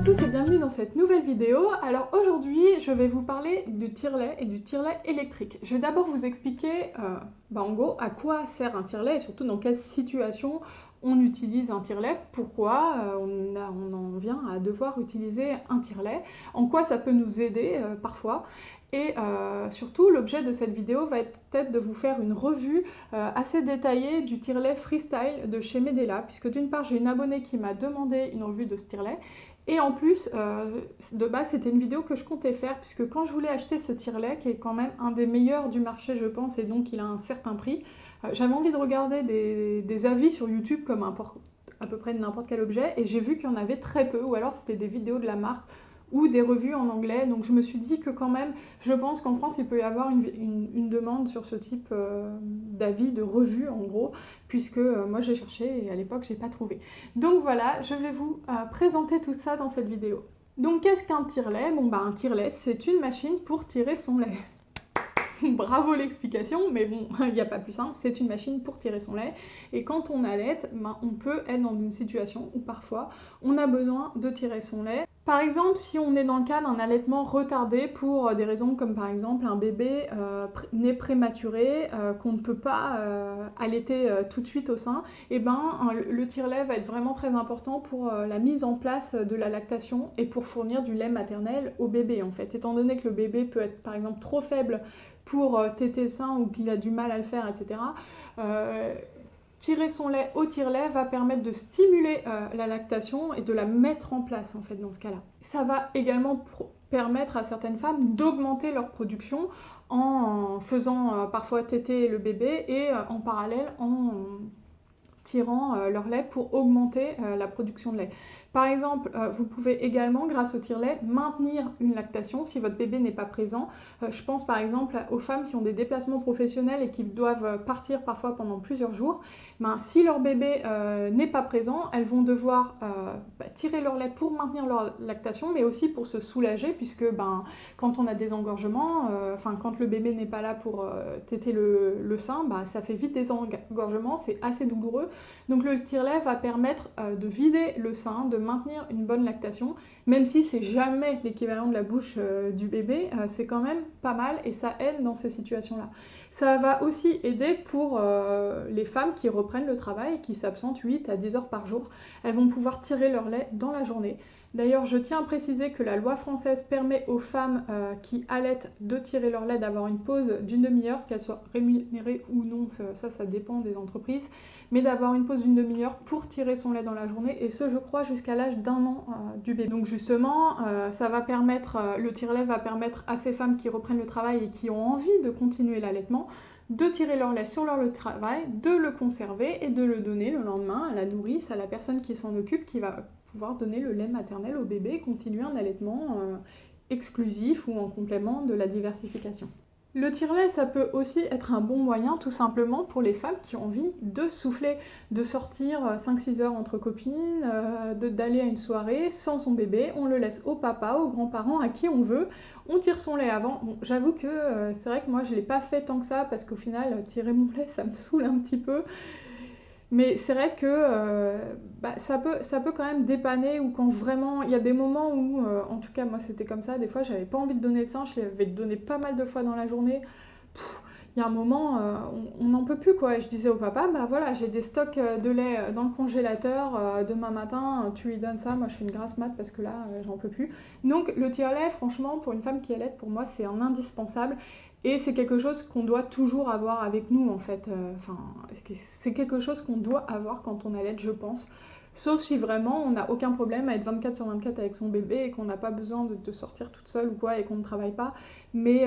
tous et bienvenue dans cette nouvelle vidéo. Alors aujourd'hui, je vais vous parler du tire-lait et du tire-lait électrique. Je vais d'abord vous expliquer en gros à quoi sert un tire-lait et surtout dans quelle situation on utilise un tire-lait, pourquoi on en vient à devoir utiliser un tire-lait, en quoi ça peut nous aider parfois. Et surtout, l'objet de cette vidéo va être peut-être de vous faire une revue assez détaillée du tire-lait Freestyle de chez Medela, puisque d'une part, j'ai une abonnée qui m'a demandé une revue de ce tire-lait, et en plus, de base, c'était une vidéo que je comptais faire, puisque quand je voulais acheter ce tire-lait, qui est quand même un des meilleurs du marché, je pense, et donc il a un certain prix, j'avais envie de regarder des avis sur YouTube comme à peu près n'importe quel objet, et j'ai vu qu'il y en avait très peu, ou alors c'était des vidéos de la marque, ou des revues en anglais, donc je me suis dit que quand même, je pense qu'en France, il peut y avoir une demande sur ce type d'avis, de revue en gros, puisque moi j'ai cherché et à l'époque, j'ai pas trouvé. Donc voilà, je vais vous présenter tout ça dans cette vidéo. Donc qu'est-ce qu'un tire-lait ? Un tire-lait, c'est une machine pour tirer son lait. Bravo l'explication, mais bon, il n'y a pas plus simple, c'est une machine pour tirer son lait. Et quand on allaite, on peut être dans une situation où parfois on a besoin de tirer son lait. Par exemple, si on est dans le cas d'un allaitement retardé pour des raisons comme par exemple un bébé né prématuré qu'on ne peut pas allaiter tout de suite au sein, le tire-lait va être vraiment très important pour la mise en place de la lactation et pour fournir du lait maternel au bébé en fait. Étant donné que le bébé peut être par exemple trop faible pour téter le sein ou qu'il a du mal à le faire, etc. Tirer son lait au tire-lait va permettre de stimuler la lactation et de la mettre en place en fait dans ce cas-là. Ça va également permettre à certaines femmes d'augmenter leur production en faisant parfois téter le bébé et en parallèle en tirant leur lait pour augmenter la production de lait. Par exemple, vous pouvez également, grâce au tire-lait, maintenir une lactation si votre bébé n'est pas présent. Je pense par exemple aux femmes qui ont des déplacements professionnels et qui doivent partir parfois pendant plusieurs jours. Si leur bébé n'est pas présent, elles vont devoir tirer leur lait pour maintenir leur lactation, mais aussi pour se soulager, puisque quand on a des engorgements, quand le bébé n'est pas là pour téter le sein, ça fait vite des engorgements, c'est assez douloureux. Donc le tire-lait va permettre de vider le sein, de maintenir une bonne lactation, même si c'est jamais l'équivalent de la bouche du bébé, c'est quand même pas mal et ça aide dans ces situations-là. Ça va aussi aider pour les femmes qui reprennent le travail et qui s'absentent 8 à 10 heures par jour. Elles vont pouvoir tirer leur lait dans la journée. D'ailleurs, je tiens à préciser que la loi française permet aux femmes qui allaitent de tirer leur lait, d'avoir une pause d'une demi-heure, qu'elle soit rémunérée ou non, ça dépend des entreprises, mais d'avoir une pause d'une demi-heure pour tirer son lait dans la journée, et ce, je crois, jusqu'à l'âge d'1 an du bébé. Donc justement, le tire-lait va permettre à ces femmes qui reprennent le travail et qui ont envie de continuer l'allaitement, de tirer leur lait sur leur lieu de travail, de le conserver et de le donner le lendemain à la nourrice, à la personne qui s'en occupe, qui va pouvoir donner le lait maternel au bébé et continuer un allaitement exclusif ou en complément de la diversification. Le tire-lait, ça peut aussi être un bon moyen tout simplement pour les femmes qui ont envie de souffler, de sortir 5-6 heures entre copines, d'aller à une soirée sans son bébé, on le laisse au papa, aux grands-parents, à qui on veut, on tire son lait avant. Bon, j'avoue que c'est vrai que moi je ne l'ai pas fait tant que ça parce qu'au final, tirer mon lait, ça me saoule un petit peu. Mais c'est vrai que ça peut quand même dépanner, ou quand vraiment, il y a des moments où, en tout cas moi c'était comme ça, des fois j'avais pas envie de donner le sein, je l'avais donné pas mal de fois dans la journée. Il y a un moment, on n'en peut plus quoi, et je disais au papa, voilà, j'ai des stocks de lait dans le congélateur, demain matin tu lui donnes ça, moi je fais une grasse mat parce que là j'en peux plus. Donc le tire-lait, franchement, pour une femme qui allaite, pour moi c'est un indispensable. Et c'est quelque chose qu'on doit toujours avoir avec nous, en fait. C'est quelque chose qu'on doit avoir quand on allaite, je pense. Sauf si vraiment on n'a aucun problème à être 24 sur 24 avec son bébé et qu'on n'a pas besoin de sortir toute seule ou quoi et qu'on ne travaille pas. Mais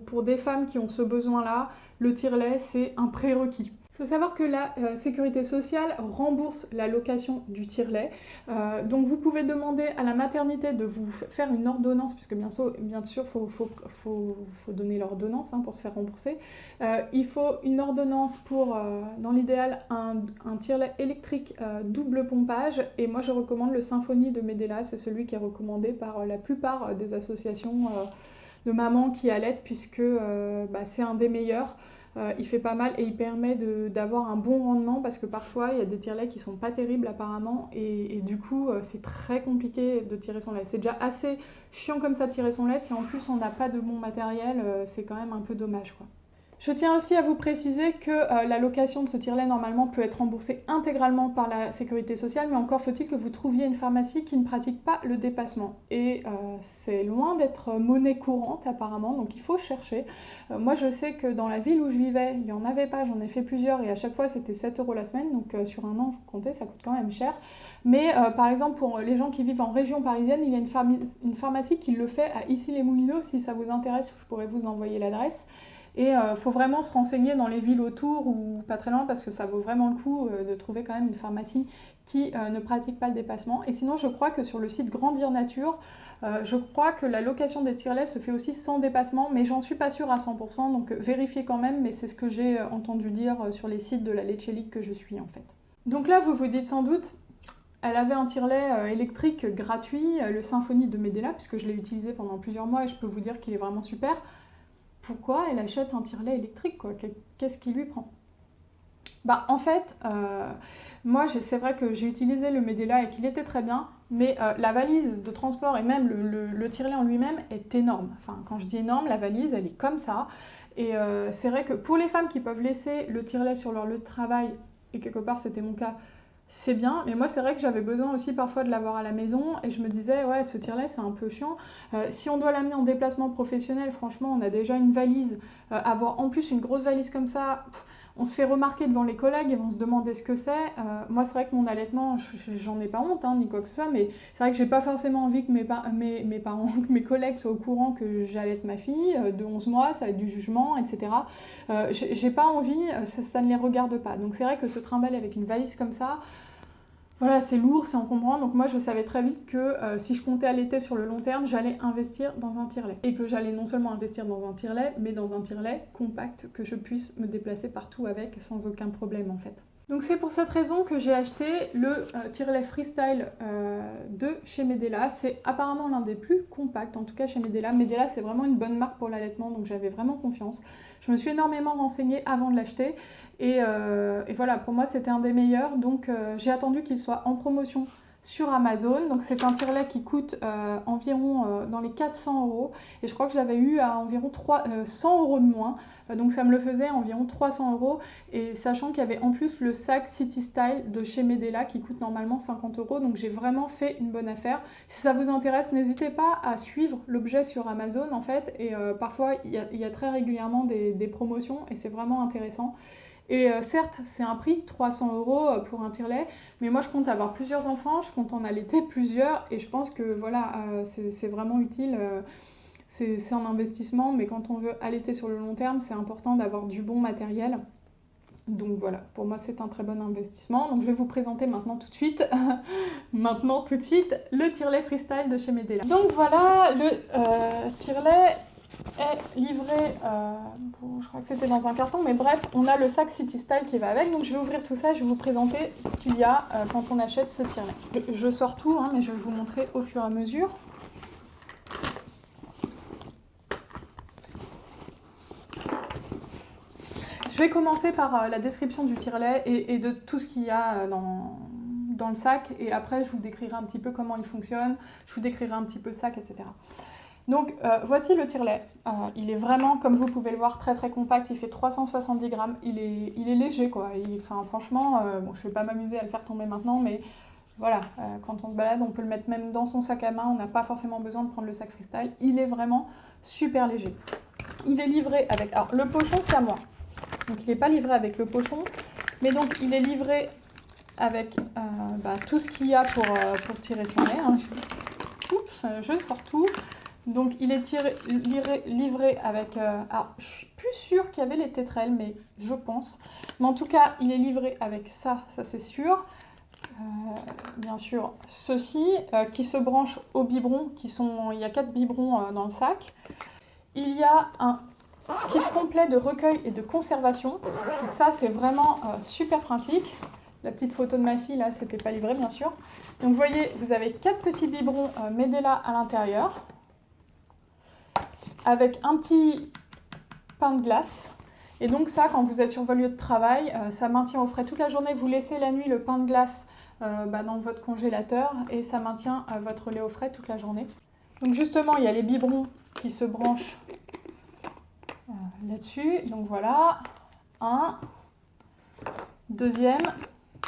pour des femmes qui ont ce besoin-là, le tire-lait, c'est un prérequis. Il faut savoir que la sécurité sociale rembourse la location du tire-lait. Donc vous pouvez demander à la maternité de vous faire une ordonnance, puisque bien sûr, il faut donner l'ordonnance pour se faire rembourser. Il faut une ordonnance pour, dans l'idéal, un tire-lait électrique double pompage. Et moi je recommande le Symphony de Medela, c'est celui qui est recommandé par la plupart des associations de mamans qui allaitent, puisque c'est un des meilleurs. il fait pas mal et il permet d'avoir un bon rendement parce que parfois il y a des tire-laits qui sont pas terribles apparemment et du coup c'est très compliqué de tirer son lait. C'est déjà assez chiant comme ça de tirer son lait, si en plus on n'a pas de bon matériel, c'est quand même un peu dommage quoi. Je tiens aussi à vous préciser que la location de ce tire-lait normalement peut être remboursée intégralement par la sécurité sociale, mais encore faut-il que vous trouviez une pharmacie qui ne pratique pas le dépassement. Et c'est loin d'être monnaie courante apparemment, donc il faut chercher. Moi je sais que dans la ville où je vivais, il n'y en avait pas, j'en ai fait plusieurs et à chaque fois c'était 7 € la semaine, donc sur un an, vous comptez, ça coûte quand même cher. Mais par exemple pour les gens qui vivent en région parisienne, il y a une pharmacie qui le fait à Issy-les-Moulineaux, si ça vous intéresse, je pourrais vous envoyer l'adresse. Et faut vraiment se renseigner dans les villes autour ou pas très loin parce que ça vaut vraiment le coup de trouver quand même une pharmacie qui ne pratique pas le dépassement. Et sinon, je crois que sur le site Grandir Nature, je crois que la location des tire-laits se fait aussi sans dépassement, mais j'en suis pas sûre à 100%, donc vérifiez quand même, mais c'est ce que j'ai entendu dire sur les sites de la Leche League que je suis en fait. Donc là, vous vous dites sans doute, elle avait un tire-lait électrique gratuit, le Symphony de Medela, puisque je l'ai utilisé pendant plusieurs mois et je peux vous dire qu'il est vraiment super. Pourquoi elle achète un tire-lait électrique quoi? Qu'est-ce qui lui prend? Bah en fait, moi c'est vrai que j'ai utilisé le Medela et qu'il était très bien, mais la valise de transport et même le tire-lait en lui-même est énorme. Enfin quand je dis énorme, la valise elle est comme ça. Et c'est vrai que pour les femmes qui peuvent laisser le tire-lait sur leur lieu de travail, et quelque part c'était mon cas, c'est bien, mais moi c'est vrai que j'avais besoin aussi parfois de l'avoir à la maison et je me disais ouais ce tire-lait c'est un peu chiant. Si on doit l'amener en déplacement professionnel, franchement on a déjà une valise, avoir en plus une grosse valise comme ça, on se fait remarquer devant les collègues, ils vont se demander ce que c'est. Moi c'est vrai que mon allaitement, j'en ai pas honte hein, ni quoi que ce soit, mais c'est vrai que j'ai pas forcément envie que mes parents, que mes collègues soient au courant que j'allaite ma fille de 11 mois, ça va être du jugement, etc. J'ai pas envie, ça ne les regarde pas. Donc c'est vrai que se trimballer avec une valise comme ça, voilà, c'est lourd, c'est encombrant, donc moi je savais très vite que si je comptais allaiter sur le long terme, j'allais investir dans un tire-lait. Et que j'allais non seulement investir dans un tire-lait, mais dans un tire-lait compact, que je puisse me déplacer partout avec sans aucun problème en fait. Donc c'est pour cette raison que j'ai acheté le tire-lait Freestyle de chez Medela. C'est apparemment l'un des plus compacts, en tout cas chez Medela. Medela c'est vraiment une bonne marque pour l'allaitement, donc j'avais vraiment confiance. Je me suis énormément renseignée avant de l'acheter et voilà, pour moi c'était un des meilleurs, donc j'ai attendu qu'il soit en promotion sur Amazon. Donc c'est un tire-lait qui coûte environ dans les 400 € et je crois que je l'avais eu à environ 100 € de moins, donc ça me le faisait environ 300 € et sachant qu'il y avait en plus le sac City Style de chez Medela qui coûte normalement 50 €, donc j'ai vraiment fait une bonne affaire. Si ça vous intéresse, n'hésitez pas à suivre l'objet sur Amazon en fait, et parfois il y a très régulièrement des promotions et c'est vraiment intéressant. Et certes, c'est un prix, 300 € pour un tire-lait, mais moi je compte avoir plusieurs enfants, je compte en allaiter plusieurs, et je pense que voilà, c'est vraiment utile. C'est un investissement, mais quand on veut allaiter sur le long terme, c'est important d'avoir du bon matériel. Donc voilà, pour moi c'est un très bon investissement. Donc je vais vous présenter maintenant tout de suite, le tire-lait Freestyle de chez Medela. Donc voilà, le tire-lait est livré, je crois que c'était dans un carton, mais bref, on a le sac City Style qui va avec, donc je vais ouvrir tout ça et je vais vous présenter ce qu'il y a quand on achète ce tire-lait. Je sors tout, hein, mais je vais vous montrer au fur et à mesure. Je vais commencer par la description du tire-lait et de tout ce qu'il y a dans le sac, et après je vous décrirai un petit peu comment il fonctionne, je vous décrirai un petit peu le sac, etc. Donc voici le tire-lait. Il est vraiment, comme vous pouvez le voir, très très compact. Il fait 370 grammes. Il est léger quoi. Franchement, bon, je ne vais pas m'amuser à le faire tomber maintenant, mais voilà, quand on se balade, on peut le mettre même dans son sac à main. On n'a pas forcément besoin de prendre le sac Freestyle. Il est vraiment super léger. Il est livré avec... Alors le pochon, c'est à moi. Donc il n'est pas livré avec le pochon, mais donc il est livré avec tout ce qu'il y a pour tirer son lait. Hein. Je sors tout. Donc il est livré avec... alors je suis plus sûre qu'il y avait les tétrelles, mais je pense. Mais en tout cas, il est livré avec ça c'est sûr. Bien sûr, ceci qui se branche au biberon, il y a 4 biberons dans le sac. Il y a un kit complet de recueil et de conservation. Donc ça, c'est vraiment super pratique. La petite photo de ma fille, là, c'était pas livré, bien sûr. Donc vous voyez, vous avez 4 petits biberons Medela à l'intérieur, avec un petit pain de glace. Et donc ça, quand vous êtes sur votre lieu de travail, ça maintient au frais toute la journée. Vous laissez la nuit le pain de glace dans votre congélateur et ça maintient votre lait au frais toute la journée. Donc justement, il y a les biberons qui se branchent là-dessus. Donc voilà, un. Deuxième,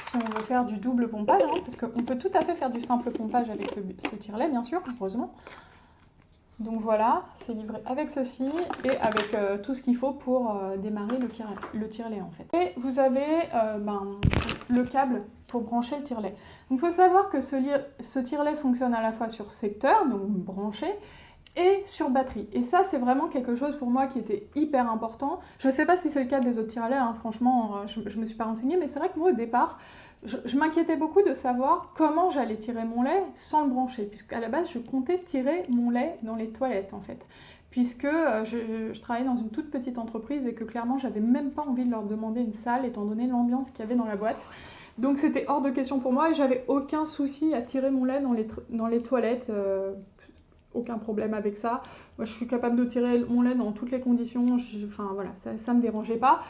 si on veut faire du double pompage, hein, parce qu'on peut tout à fait faire du simple pompage avec ce tire-lait, bien sûr, heureusement. Donc voilà, c'est livré avec ceci et avec tout ce qu'il faut pour démarrer le tire-lait en fait. Et vous avez le câble pour brancher le tire-lait. Donc il faut savoir que ce tire-lait fonctionne à la fois sur secteur, donc branché, et sur batterie. Et ça, c'est vraiment quelque chose pour moi qui était hyper important. Je ne sais pas si c'est le cas des autres tire-laits, hein, franchement, je ne me suis pas renseignée, mais c'est vrai que moi, au départ, je m'inquiétais beaucoup de savoir comment j'allais tirer mon lait sans le brancher, puisqu'à la base, je comptais tirer mon lait dans les toilettes, en fait. Puisque je travaillais dans une toute petite entreprise et que clairement, j'avais même pas envie de leur demander une salle, étant donné l'ambiance qu'il y avait dans la boîte. Donc c'était hors de question pour moi et j'avais aucun souci à tirer mon lait dans les toilettes. Aucun problème avec ça. Moi, je suis capable de tirer mon lait dans toutes les conditions. Enfin, voilà, ça me dérangeait pas.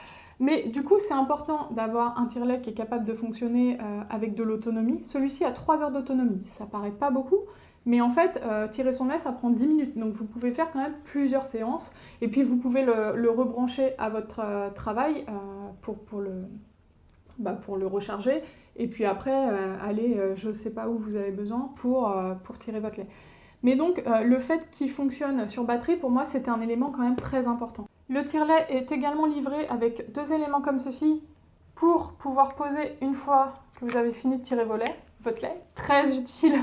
Mais du coup, c'est important d'avoir un tire-lait qui est capable de fonctionner avec de l'autonomie. Celui-ci a 3 heures d'autonomie. Ça paraît pas beaucoup, mais en fait, tirer son lait, ça prend 10 minutes. Donc, vous pouvez faire quand même plusieurs séances. Et puis, vous pouvez le rebrancher à votre travail pour le recharger. Et puis après, aller, je sais pas où vous avez besoin pour tirer votre lait. Mais donc, le fait qu'il fonctionne sur batterie, pour moi, c'était un élément quand même très important. Le tire-lait est également livré avec 2 éléments comme ceci pour pouvoir poser une fois que vous avez fini de tirer votre lait. Très utile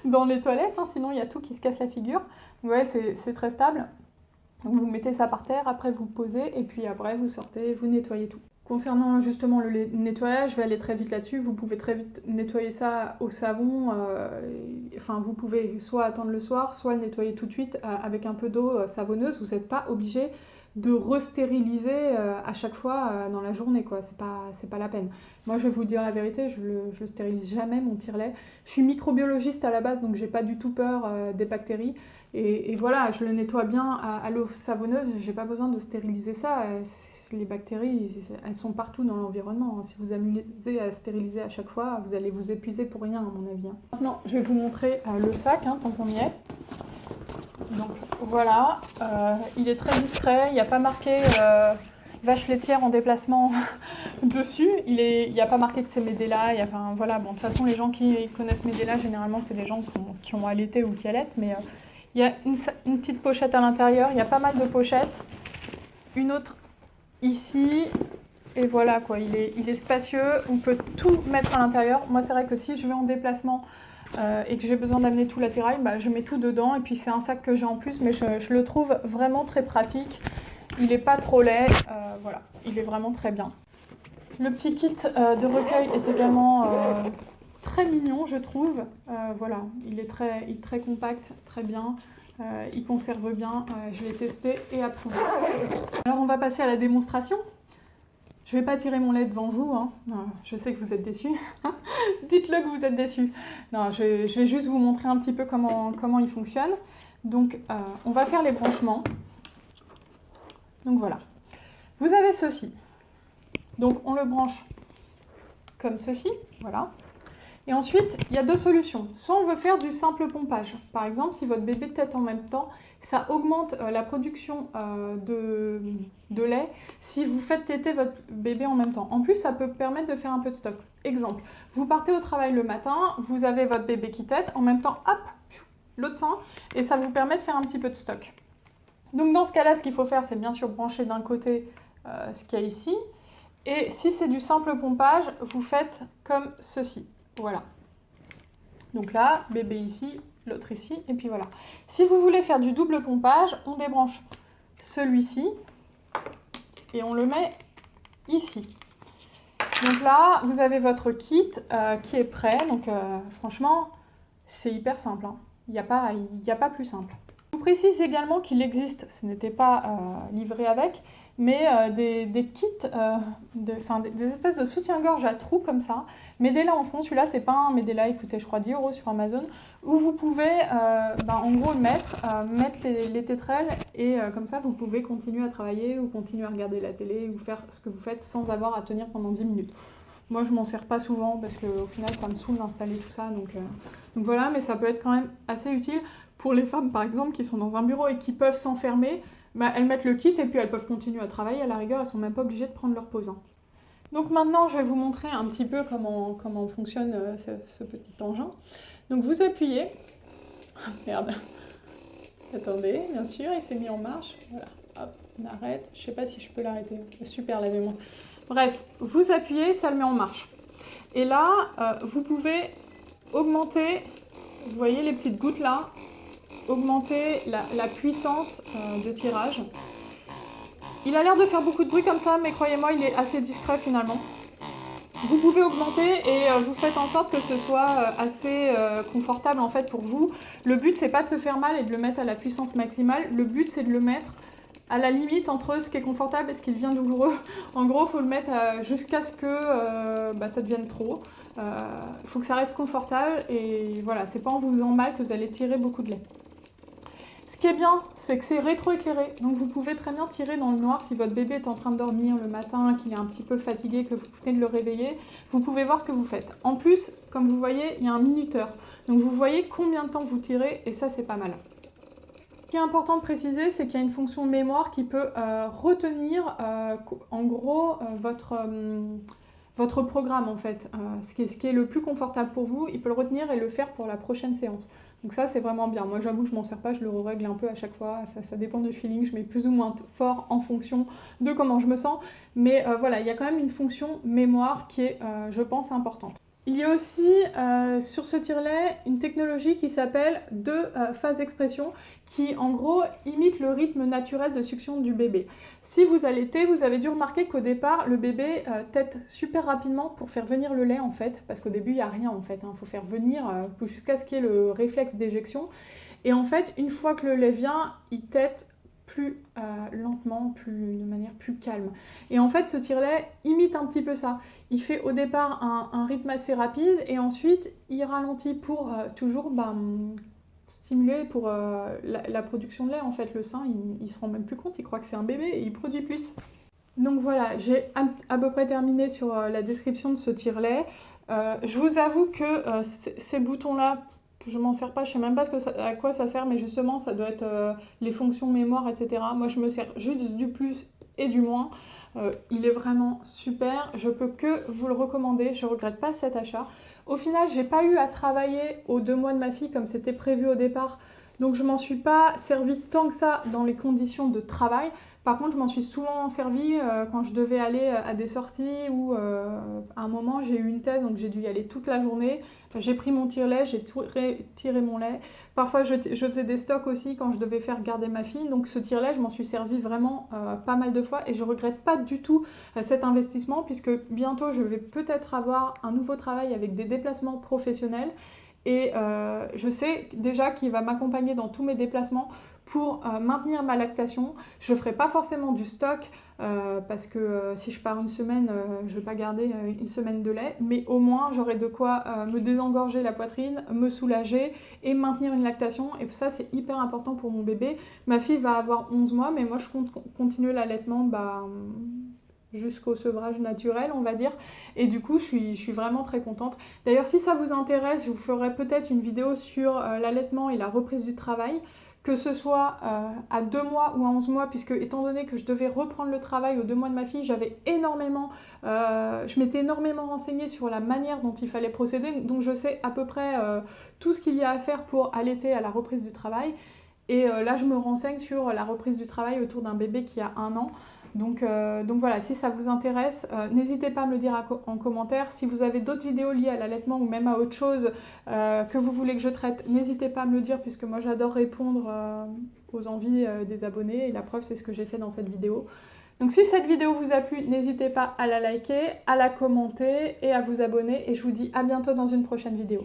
dans les toilettes, hein, sinon il y a tout qui se casse la figure. Ouais, c'est très stable. Donc vous mettez ça par terre, après vous posez, et puis après vous sortez, vous nettoyez tout. Concernant justement le nettoyage, je vais aller très vite là-dessus, vous pouvez très vite nettoyer ça au savon, vous pouvez soit attendre le soir, soit le nettoyer tout de suite avec un peu d'eau savonneuse, vous n'êtes pas obligé de restériliser à chaque fois dans la journée, quoi. C'est pas la peine. Moi, je vais vous dire la vérité, je le stérilise jamais, mon tire-lait. Je suis microbiologiste à la base, donc j'ai pas du tout peur des bactéries. Et voilà, je le nettoie bien à l'eau savonneuse, j'ai pas besoin de stériliser ça. Les bactéries, elles sont partout dans l'environnement. Si vous amusez à stériliser à chaque fois, vous allez vous épuiser pour rien, à mon avis. Maintenant, je vais vous montrer le sac, tant qu'on y est. Donc voilà, il est très discret, il n'y a pas marqué vache laitière en déplacement dessus, il n'y a pas marqué de c'est Medela, voilà, bon, de toute façon les gens qui connaissent Medela, généralement c'est des gens qui ont allaité ou qui allaitent, mais il y a une petite pochette à l'intérieur, il y a pas mal de pochettes, une autre ici, et voilà quoi, il est spacieux, on peut tout mettre à l'intérieur. Moi c'est vrai que si je vais en déplacement et que j'ai besoin d'amener tout l'attirail, je mets tout dedans et puis c'est un sac que j'ai en plus, mais je le trouve vraiment très pratique. Il n'est pas trop laid, voilà, il est vraiment très bien. Le petit kit de recueil est également très mignon, je trouve. Voilà, il est très compact, très bien. Il conserve bien, je l'ai testé et approuvé. Alors on va passer à la démonstration. Je ne vais pas tirer mon lait devant vous, hein. Je sais que vous êtes déçus. Dites-le que vous êtes déçus. Non, je vais juste vous montrer un petit peu comment il fonctionne. Donc, on va faire les branchements. Donc voilà. Vous avez ceci. Donc, on le branche comme ceci, voilà. Et ensuite, il y a 2 solutions. Soit on veut faire du simple pompage. Par exemple, si votre bébé tète en même temps, ça augmente la production de lait si vous faites téter votre bébé en même temps. En plus, ça peut permettre de faire un peu de stock. Exemple, vous partez au travail le matin, vous avez votre bébé qui tète, en même temps, hop, l'autre sein, et ça vous permet de faire un petit peu de stock. Donc dans ce cas-là, ce qu'il faut faire, c'est bien sûr brancher d'un côté ce qu'il y a ici. Et si c'est du simple pompage, vous faites comme ceci. Voilà. Donc là, bébé ici, l'autre ici, et puis voilà. Si vous voulez faire du double pompage, on débranche celui-ci et on le met ici. Donc là, vous avez votre kit qui est prêt. Donc franchement, c'est hyper simple, hein. Il n'y a pas plus simple. précise également qu'il existe, ce n'était pas livré avec, mais des kits, des espèces de soutien-gorge à trous comme ça. Medela en fond, celui-là c'est pas un Medela, il coûtait je crois 10 € sur Amazon, où vous pouvez en gros mettre les tétrelles et comme ça vous pouvez continuer à travailler ou continuer à regarder la télé ou faire ce que vous faites sans avoir à tenir pendant 10 minutes. Moi je m'en sers pas souvent parce qu'au final ça me saoule d'installer tout ça, donc voilà, mais ça peut être quand même assez utile pour les femmes par exemple qui sont dans un bureau et qui peuvent s'enfermer. Elles mettent le kit et puis elles peuvent continuer à travailler, à la rigueur elles sont même pas obligées de prendre leur pause. Hein. Donc maintenant je vais vous montrer un petit peu comment fonctionne ce petit engin. Donc vous appuyez, merde, attendez, bien sûr, il s'est mis en marche, voilà, hop, on arrête, je sais pas si je peux l'arrêter, super la mémoire. Bref, vous appuyez, ça le met en marche. Et là, vous pouvez augmenter, vous voyez les petites gouttes là, augmenter la puissance de tirage. Il a l'air de faire beaucoup de bruit comme ça, mais croyez-moi, il est assez discret finalement. Vous pouvez augmenter et vous faites en sorte que ce soit assez confortable en fait pour vous. Le but c'est pas de se faire mal et de le mettre à la puissance maximale, le but c'est de le mettre à la limite entre ce qui est confortable et ce qui devient douloureux. En gros, il faut le mettre jusqu'à ce que ça devienne trop. Il faut que ça reste confortable et voilà, c'est pas en vous faisant mal que vous allez tirer beaucoup de lait. Ce qui est bien, c'est que c'est rétroéclairé, donc vous pouvez très bien tirer dans le noir si votre bébé est en train de dormir le matin, qu'il est un petit peu fatigué, que vous venez de le réveiller, vous pouvez voir ce que vous faites. En plus, comme vous voyez, il y a un minuteur, donc vous voyez combien de temps vous tirez et ça c'est pas mal. Ce qui est important de préciser, c'est qu'il y a une fonction mémoire qui peut retenir en gros votre programme en fait. Ce qui est le plus confortable pour vous, il peut le retenir et le faire pour la prochaine séance. Donc ça c'est vraiment bien. Moi j'avoue que je m'en sers pas, je le règle un peu à chaque fois, ça dépend du feeling, je mets plus ou moins fort en fonction de comment je me sens. Mais voilà, il y a quand même une fonction mémoire qui est, je pense, importante. Il y a aussi sur ce tire-lait une technologie qui s'appelle 2 phases expression qui en gros imite le rythme naturel de succion du bébé. Si vous allaitez, vous avez dû remarquer qu'au départ le bébé tète super rapidement pour faire venir le lait en fait, parce qu'au début il n'y a rien en fait, il faut faire venir jusqu'à ce qu'il y ait le réflexe d'éjection. Et en fait une fois que le lait vient, il tète plus lentement, de manière plus calme. Et en fait, ce tire-lait imite un petit peu ça. Il fait au départ un rythme assez rapide et ensuite il ralentit pour toujours stimuler pour la production de lait. En fait, le sein, il se rend même plus compte, il croit que c'est un bébé et il produit plus. Donc voilà, j'ai à peu près terminé sur la description de ce tire-lait. Je vous avoue que ces boutons-là, je m'en sers pas, je sais même pas à quoi ça sert, mais justement ça doit être les fonctions mémoire, etc. Moi je me sers juste du plus et du moins. Il est vraiment super, je peux que vous le recommander, je regrette pas cet achat. Au final, j'ai pas eu à travailler aux 2 mois de ma fille comme c'était prévu au départ, donc je m'en suis pas servi tant que ça dans les conditions de travail. Par contre, je m'en suis souvent servi quand je devais aller à des sorties ou à un moment j'ai eu une thèse, donc j'ai dû y aller toute la journée. J'ai pris mon tire-lait, j'ai tiré mon lait. Parfois, je faisais des stocks aussi quand je devais faire garder ma fille. Donc ce tire-lait, je m'en suis servi vraiment pas mal de fois et je regrette pas du tout cet investissement puisque bientôt, je vais peut-être avoir un nouveau travail avec des déplacements professionnels. Et je sais déjà qu'il va m'accompagner dans tous mes déplacements pour maintenir ma lactation. Je ne ferai pas forcément du stock parce que si je pars une semaine, je ne vais pas garder une semaine de lait, mais au moins j'aurai de quoi me désengorger la poitrine, me soulager et maintenir une lactation. Et ça, c'est hyper important pour mon bébé. Ma fille va avoir 11 mois, mais moi je compte continuer l'allaitement jusqu'au sevrage naturel, on va dire. Et du coup, je suis vraiment très contente. D'ailleurs, si ça vous intéresse, je vous ferai peut-être une vidéo sur l'allaitement et la reprise du travail, que ce soit à 2 mois ou à 11 mois, puisque étant donné que je devais reprendre le travail aux 2 mois de ma fille, je m'étais énormément renseignée sur la manière dont il fallait procéder, donc je sais à peu près tout ce qu'il y a à faire pour allaiter à la reprise du travail. Et là, je me renseigne sur la reprise du travail autour d'un bébé qui a 1 an. Donc voilà, si ça vous intéresse, n'hésitez pas à me le dire en commentaire. Si vous avez d'autres vidéos liées à l'allaitement ou même à autre chose que vous voulez que je traite, n'hésitez pas à me le dire puisque moi j'adore répondre aux envies des abonnés et la preuve c'est ce que j'ai fait dans cette vidéo. Donc si cette vidéo vous a plu, n'hésitez pas à la liker, à la commenter et à vous abonner et je vous dis à bientôt dans une prochaine vidéo.